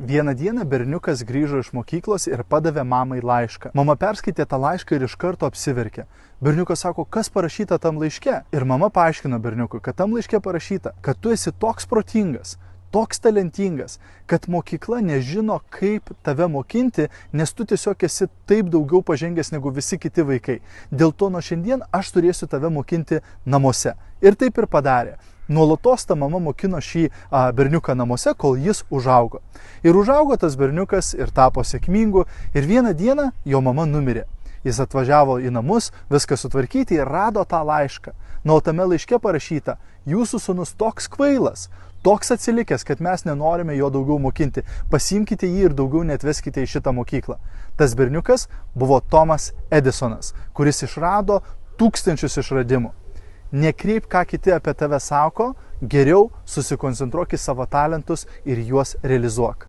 Vieną dieną berniukas grįžo iš mokyklos ir padavė mamai laišką. Mama perskaitė tą laišką ir iš karto apsiverkė. Berniukas sako, kas parašyta tam laiške? Ir mama paaiškino berniukui, kad tam laiške parašyta, kad tu esi toks protingas, toks talentingas, kad mokykla nežino, kaip tave mokinti, nes tu tiesiog esi taip daugiau pažengęs negu visi kiti vaikai. Dėl to nuo šiandien aš turėsiu tave mokinti namuose. Ir taip ir padarė. Nuolatos ta mama mokino šį berniuką namuose, kol jis užaugo. Ir užaugo tas berniukas ir tapo sėkmingu. Ir vieną dieną jo mama numirė. Jis atvažiavo į namus, viską sutvarkyti ir rado tą laišką. O tame laiške parašyta, jūsų sūnus toks kvailas, toks atsilikęs, kad mes nenorime jo daugiau mokinti. Pasiimkite jį ir daugiau neatveskite į šitą mokyklą. Tas berniukas buvo Tomas Edisonas, kuris išrado tūkstančius išradimų. Nekreip, ką kiti apie tave sako, geriau susikoncentruok į savo talentus ir juos realizuok.